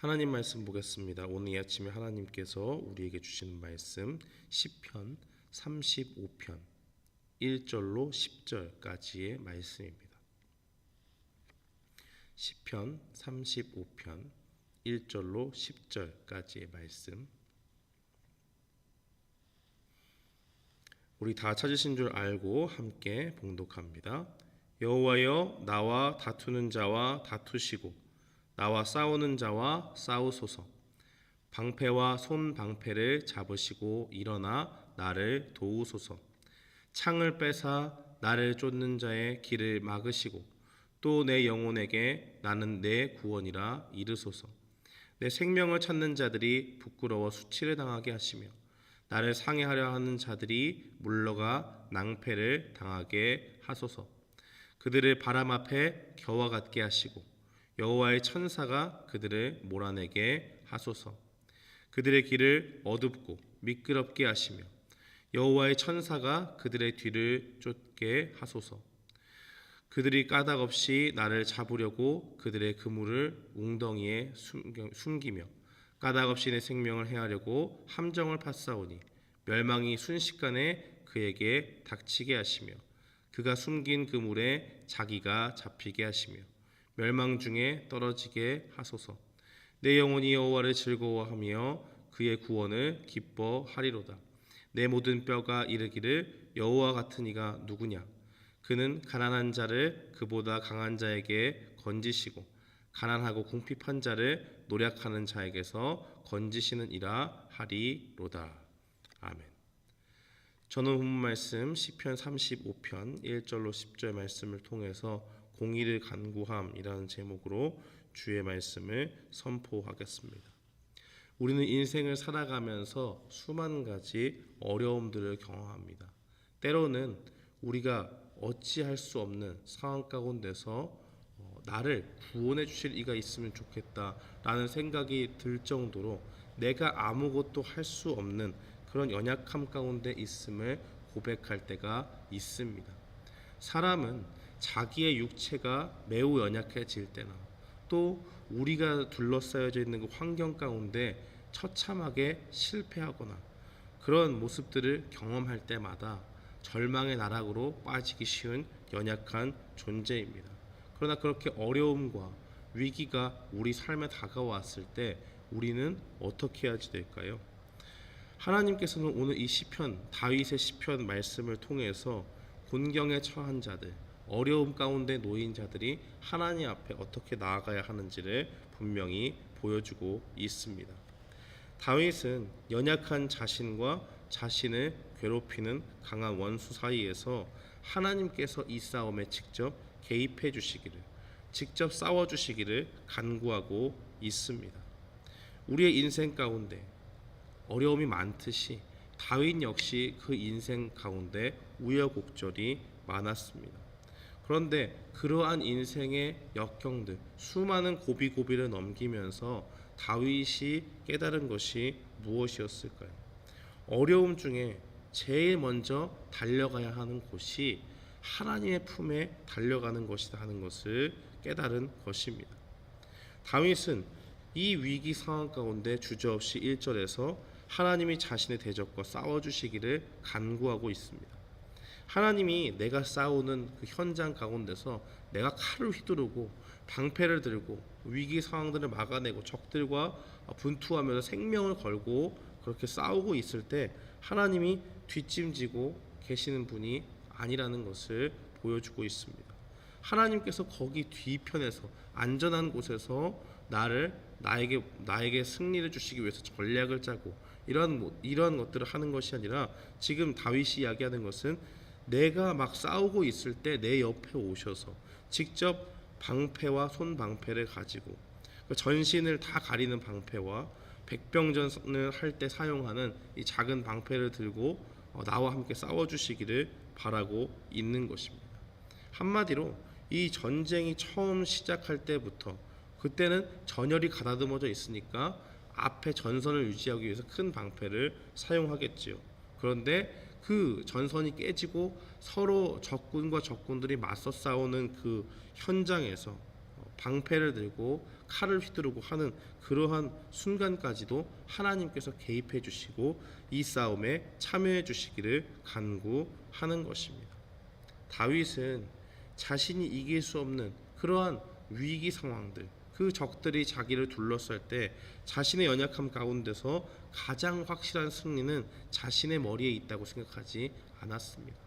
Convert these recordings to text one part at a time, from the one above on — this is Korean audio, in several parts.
하나님 말씀 보겠습니다. 오늘 이 아침에 하나님께서 우리에게 주시는 말씀 시편 35편 1절로 10절까지의 말씀입니다. 시편 35편 1절로 10절까지의 말씀. 우리 다 찾으신 줄 알고 함께 봉독합니다. 여호와여, 나와 다투는 자와 다투시고 나와 싸우는 자와 싸우소서. 방패와 손방패를 잡으시고 일어나 나를 도우소서. 창을 빼사 나를 쫓는 자의 길을 막으시고 또 내 영혼에게 나는 내 구원이라 이르소서. 내 생명을 찾는 자들이 부끄러워 수치를 당하게 하시며 나를 상해하려 하는 자들이 물러가 낭패를 당하게 하소서. 그들을 바람 앞에 겨와 같게 하시고 여호와의 천사가 그들을 몰아내게 하소서. 그들의 길을 어둡고 미끄럽게 하시며 여호와의 천사가 그들의 뒤를 쫓게 하소서. 그들이 까닭없이 나를 잡으려고 그들의 그물을 웅덩이에 숨기며 까닭없이 내 생명을 해하려고 함정을 파싸우니 멸망이 순식간에 그에게 닥치게 하시며 그가 숨긴 그물에 자기가 잡히게 하시며 멸망 중에 떨어지게 하소서. 내 영혼이 여호와를 즐거워하며 그의 구원을 기뻐하리로다. 내 모든 뼈가 이르기를 여호와 같은 이가 누구냐. 그는 가난한 자를 그보다 강한 자에게 건지시고 가난하고 궁핍한 자를 노략하는 자에게서 건지시는 이라 하리로다. 아멘. 저는 본문 말씀 시편 35편 1절로 10절 말씀을 통해서 공의를 간구함이라는 제목으로 주의 말씀을 선포하겠습니다. 우리는 인생을 살아가면서 수만 가지 어려움들을 경험합니다. 때로는 우리가 어찌할 수 없는 상황 가운데서 나를 구원해 주실 이가 있으면 좋겠다라는 생각이 들 정도로 내가 아무것도 할 수 없는 그런 연약함 가운데 있음을 고백할 때가 있습니다. 사람은 자기의 육체가 매우 연약해질 때나 또 우리가 둘러싸여져 있는 그 환경 가운데 처참하게 실패하거나 그런 모습들을 경험할 때마다 절망의 나락으로 빠지기 쉬운 연약한 존재입니다. 그러나 그렇게 어려움과 위기가 우리 삶에 다가왔을 때 우리는 어떻게 해야지 될까요? 하나님께서는 오늘 이 시편, 다윗의 시편 말씀을 통해서 곤경에 처한 자들, 어려움 가운데 놓인 자들이 하나님 앞에 어떻게 나아가야 하는지를 분명히 보여주고 있습니다. 다윗은 연약한 자신과 자신을 괴롭히는 강한 원수 사이에서 하나님께서 이 싸움에 직접 개입해 주시기를, 직접 싸워 주시기를 간구하고 있습니다. 우리의 인생 가운데 어려움이 많듯이 다윗 역시 그 인생 가운데 우여곡절이 많았습니다. 그런데 그러한 인생의 역경들, 수많은 고비고비를 넘기면서 다윗이 깨달은 것이 무엇이었을까요? 어려움 중에 제일 먼저 달려가야 하는 곳이 하나님의 품에 달려가는 것이다 하는 것을 깨달은 것입니다. 다윗은 이 위기 상황 가운데 주저없이 1절에서 하나님이 자신의 대적과 싸워주시기를 간구하고 있습니다. 하나님이 내가 싸우는 그 현장 가운데서 내가 칼을 휘두르고 방패를 들고 위기 상황들을 막아내고 적들과 분투하면서 생명을 걸고 그렇게 싸우고 있을 때 하나님이 뒷짐지고 계시는 분이 아니라는 것을 보여주고 있습니다. 하나님께서 거기 뒤편에서 안전한 곳에서 나에게 승리를 주시기 위해서 전략을 짜고 이러한 것들을 하는 것이 아니라 지금 다윗이 이야기하는 것은 내가 막 싸우고 있을 때 내 옆에 오셔서 직접 방패와 손방패를 가지고 전신을 다 가리는 방패와 백병전을 할 때 사용하는 이 작은 방패를 들고 나와 함께 싸워주시기를 바라고 있는 것입니다. 한마디로 이 전쟁이 처음 시작할 때부터 그때는 전열이 가다듬어져 있으니까 앞에 전선을 유지하기 위해서 큰 방패를 사용하겠지요. 그런데 그 전선이 깨지고 서로 적군과 적군들이 맞서 싸우는 그 현장에서 방패를 들고 칼을 휘두르고 하는 그러한 순간까지도 하나님께서 개입해 주시고 이 싸움에 참여해 주시기를 간구하는 것입니다. 다윗은 자신이 이길 수 없는 그러한 위기 상황들, 그 적들이 자기를 둘러쌀 때 자신의 연약함 가운데서 가장 확실한 승리는 자신의 머리에 있다고 생각하지 않았습니다.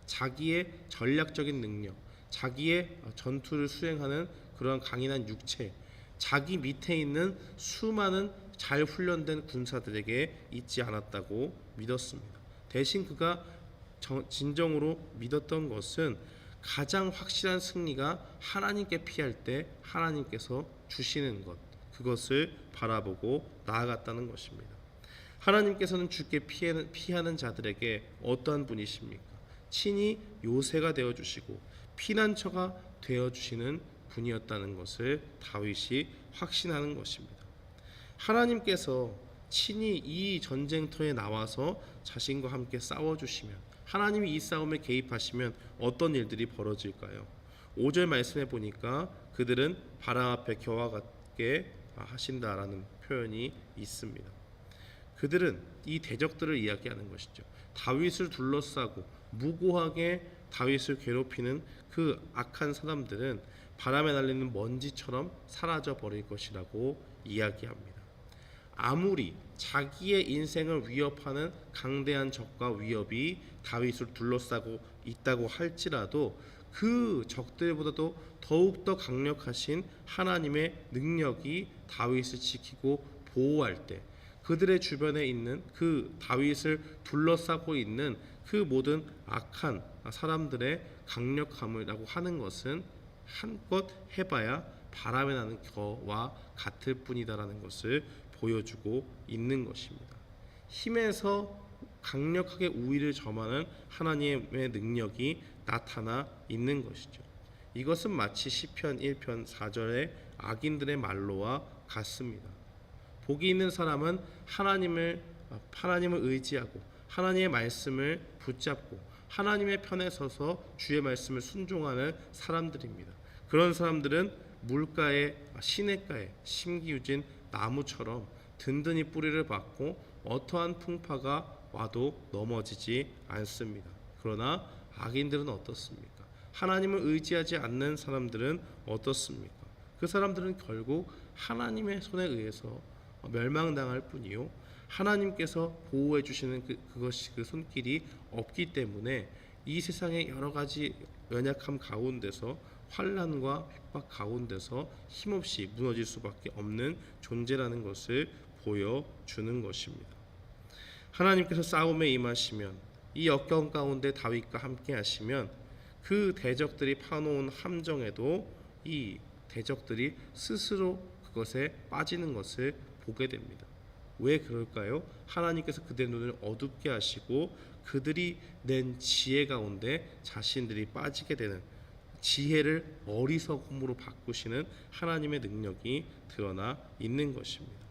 자기의 전략적인 능력, 자기의 전투를 수행하는 그런 강인한 육체, 자기 밑에 있는 수많은 잘 훈련된 군사들에게 있지 않았다고 믿었습니다. 대신 그가 진정으로 믿었던 것은 가장 확실한 승리가 하나님께 피할 때 하나님께서 주시는 것, 그것을 바라보고 나아갔다는 것입니다. 하나님께서는 주께 피하는 자들에게 어떠한 분이십니까? 친히 요새가 되어주시고 피난처가 되어주시는 분이었다는 것을 다윗이 확신하는 것입니다. 하나님께서 친히 이 전쟁터에 나와서 자신과 함께 싸워주시면, 하나님이 이 싸움에 개입하시면 어떤 일들이 벌어질까요? 5절 말씀해 보니까 그들은 바람 앞에 겨와 같게 하신다라는 표현이 있습니다. 그들은 이 대적들을 이야기하는 것이죠. 다윗을 둘러싸고 무고하게 다윗을 괴롭히는 그 악한 사람들은 바람에 날리는 먼지처럼 사라져 버릴 것이라고 이야기합니다. 아무리 자기의 인생을 위협하는 강대한 적과 위협이 다윗을 둘러싸고 있다고 할지라도 그 적들보다도 더욱더 강력하신 하나님의 능력이 다윗을 지키고 보호할 때, 그들의 주변에 있는 그 다윗을 둘러싸고 있는 그 모든 악한 사람들의 강력함이라고 하는 것은 한껏 해봐야 바람에 나는 겨와 같을 뿐이다라는 것을 보여주고 있는 것입니다. 힘에서 강력하게 우위를 점하는 하나님의 능력이 나타나 있는 것이죠. 이것은 마치 시편 1편 4절의 악인들의 말로와 같습니다. 복이 있는 사람은 하나님을 의지하고 하나님의 말씀을 붙잡고 하나님의 편에 서서 주의 말씀을 순종하는 사람들입니다. 그런 사람들은 물가에 시냇가에 심기우진 나무처럼 든든히 뿌리를 받고 어떠한 풍파가 와도 넘어지지 않습니다. 그러나 악인들은 어떻습니까? 하나님을 의지하지 않는 사람들은 어떻습니까? 그 사람들은 결국 하나님의 손에 의해서 멸망당할 뿐이요, 하나님께서 보호해 주시는 그것이 그 손길이 없기 때문에 이 세상의 여러 가지 연약함 가운데서 환난과 핍박 가운데서 힘없이 무너질 수밖에 없는 존재라는 것을 보여주는 것입니다. 하나님께서 싸움에 임하시면, 이 역경 가운데 다윗과 함께 하시면 그 대적들이 파놓은 함정에도 이 대적들이 스스로 그것에 빠지는 것을 보게 됩니다. 왜 그럴까요? 하나님께서 그들의 눈을 어둡게 하시고 그들이 낸 지혜 가운데 자신들이 빠지게 되는, 지혜를 어리석음으로 바꾸시는 하나님의 능력이 드러나 있는 것입니다.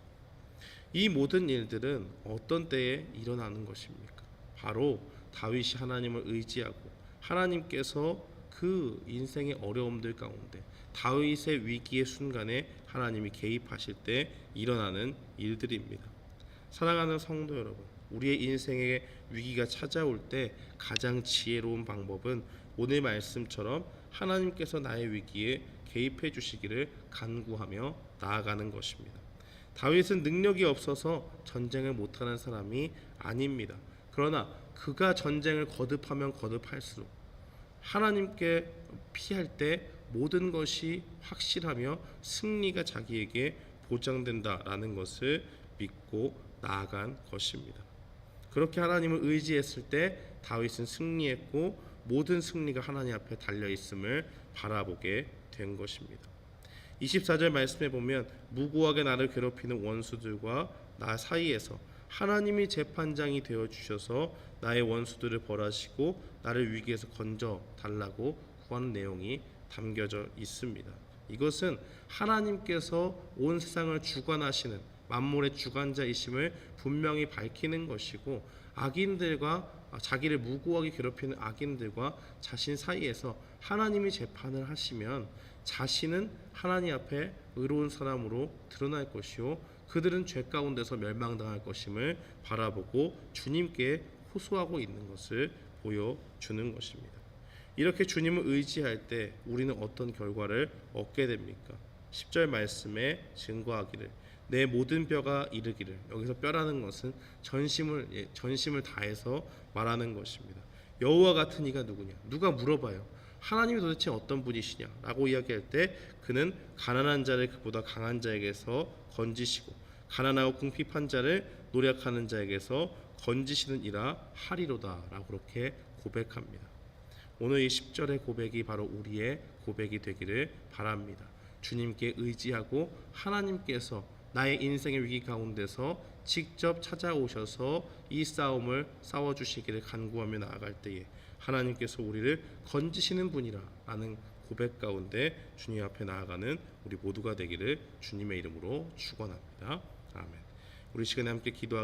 이 모든 일들은 어떤 때에 일어나는 것입니까? 바로 다윗이 하나님을 의지하고 하나님께서 그 인생의 어려움들 가운데 다윗의 위기의 순간에 하나님이 개입하실 때 일어나는 일들입니다. 사랑하는 성도 여러분, 우리의 인생의 위기가 찾아올 때 가장 지혜로운 방법은 오늘 말씀처럼 하나님께서 나의 위기에 개입해 주시기를 간구하며 나아가는 것입니다. 다윗은 능력이 없어서 전쟁을 못하는 사람이 아닙니다. 그러나 그가 전쟁을 거듭하면 거듭할수록 하나님께 피할 때 모든 것이 확실하며 승리가 자기에게 보장된다라는 것을 믿고 나아간 것입니다. 그렇게 하나님을 의지했을 때 다윗은 승리했고 모든 승리가 하나님 앞에 달려 있음을 바라보게 된 것입니다. 24절 말씀에 보면 무고하게 나를 괴롭히는 원수들과 나 사이에서 하나님이 재판장이 되어 주셔서 나의 원수들을 벌하시고 나를 위기에서 건져 달라고 구하는 내용이 담겨져 있습니다. 이것은 하나님께서 온 세상을 주관하시는 만물의 주관자이심을 분명히 밝히는 것이고, 악인들과 자기를 무고하게 괴롭히는 악인들과 자신 사이에서 하나님이 재판을 하시면 자신은 하나님 앞에 의로운 사람으로 드러날 것이요 그들은 죄 가운데서 멸망당할 것임을 바라보고 주님께 호소하고 있는 것을 보여주는 것입니다. 이렇게 주님을 의지할 때 우리는 어떤 결과를 얻게 됩니까? 10절 말씀에 증거하기를 내 모든 뼈가 이르기를, 여기서 뼈라는 것은 전심을 다해서 말하는 것입니다. 여호와 같은 이가 누구냐? 누가 물어봐요. 하나님이 도대체 어떤 분이시냐라고 이야기할 때 그는 가난한 자를 그보다 강한 자에게서 건지시고 가난하고 궁핍한 자를 노력하는 자에게서 건지시는 이라 하리로다라고 그렇게 고백합니다. 오늘 이 10절의 고백이 바로 우리의 고백이 되기를 바랍니다. 주님께 의지하고 하나님께서 나의 인생의 위기 가운데서 직접 찾아오셔서 이 싸움을 싸워주시기를 간구하며 나아갈 때에 하나님께서 우리를 건지시는 분이라 라는 고백 가운데 주님 앞에 나아가는 우리 모두가 되기를 주님의 이름으로 축원합니다. 아멘. 우리 시간에 함께 기도하겠습니다.